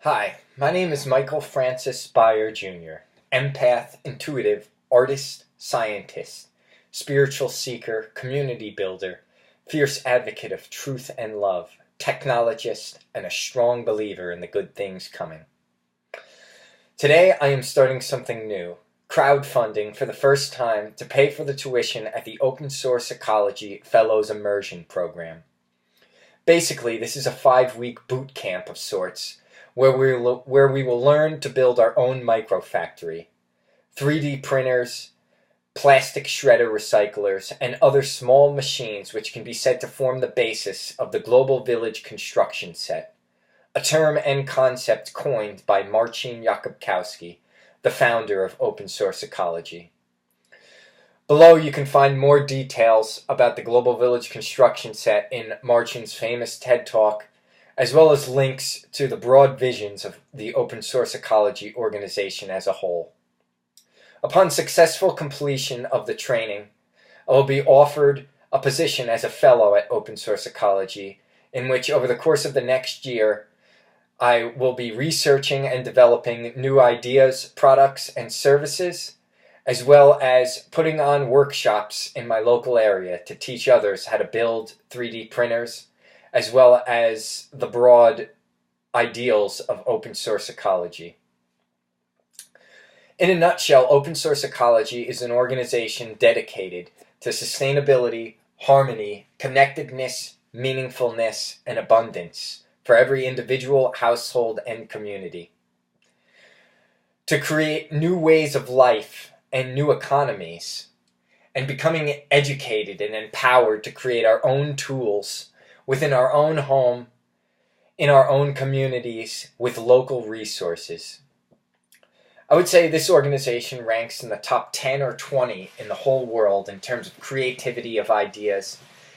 Hi, my name is Michael Francis Byer Jr., empath, intuitive, artist, scientist, spiritual seeker, community builder, fierce advocate of truth and love, technologist, and a strong believer in the good things coming. Today I am starting something new, crowdfunding for the first time to pay for the tuition at the Open Source Ecology Fellows Immersion program. Basically, this is a 5-week boot camp of sorts where we will learn to build our own microfactory, 3D printers, plastic shredder recyclers, and other small machines which can be said to form the basis of the Global Village construction set, a term and concept coined by Marcin Jakubkowski, the founder of Open Source Ecology. Below you can find more details about the Global Village construction set in Marcin's famous TED Talk, as well as links to the broad visions of the Open Source Ecology organization as a whole. Upon successful completion of the training, I will be offered a position as a fellow at Open Source Ecology, in which over the course of the next year, I will be researching and developing new ideas, products, and services, as well as putting on workshops in my local area to teach others how to build 3D printers, as well as the broad ideals of open source ecology. In a nutshell, Open Source Ecology is an organization dedicated to sustainability, harmony, connectedness, meaningfulness, and abundance for every individual, household, and community. To create new ways of life and new economies, and becoming educated and empowered to create our own tools within our own home, in our own communities, with local resources. I would say this organization ranks in the top 10 or 20 in the whole world in terms of creativity of ideas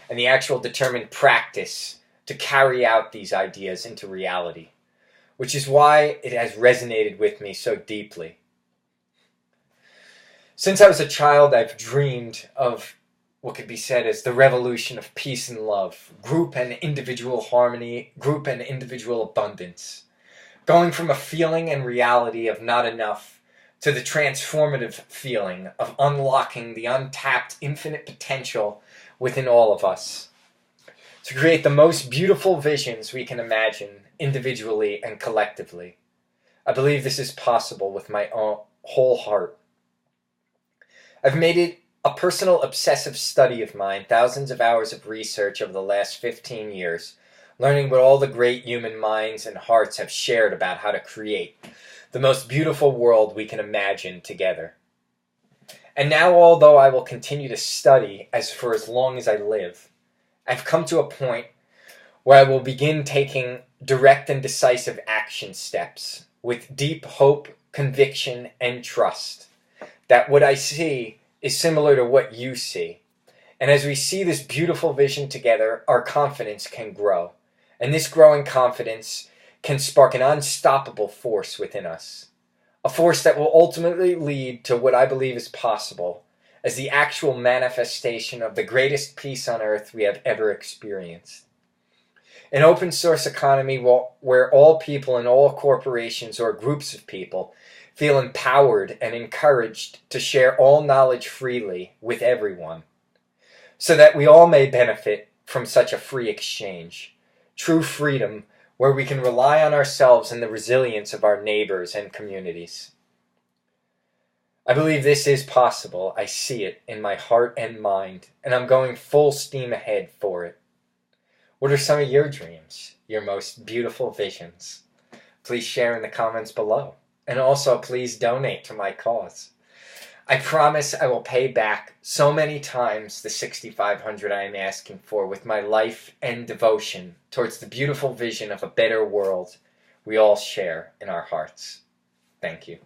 and the actual determined practice to carry out these ideas into reality, which is why it has resonated with me so deeply. Since I was a child, I've dreamed of what could be said as the revolution of peace and love, group and individual harmony, group and individual abundance, going from a feeling and reality of not enough to the transformative feeling of unlocking the untapped infinite potential within all of us, to create the most beautiful visions we can imagine individually and collectively. I believe this is possible with my whole heart. I've made it a personal obsessive study of mine, thousands of hours of research over the last 15 years, learning what all the great human minds and hearts have shared about how to create the most beautiful world we can imagine together. And now, although I will continue to study for as long as I live, I've come to a point where I will begin taking direct and decisive action steps with deep hope, conviction, and trust that what I see is similar to what you see. And as we see this beautiful vision together, our confidence can grow. And this growing confidence can spark an unstoppable force within us. A force that will ultimately lead to what I believe is possible as the actual manifestation of the greatest peace on earth we have ever experienced. An open source economy where all people and all corporations or groups of people feel empowered and encouraged to share all knowledge freely with everyone, so that we all may benefit from such a free exchange. True freedom where we can rely on ourselves and the resilience of our neighbors and communities. I believe this is possible. I see it in my heart and mind, and I'm going full steam ahead for it. What are some of your dreams, your most beautiful visions? Please share in the comments below. And also, please donate to my cause. I promise I will pay back so many times the $6,500 I am asking for with my life and devotion towards the beautiful vision of a better world we all share in our hearts. Thank you.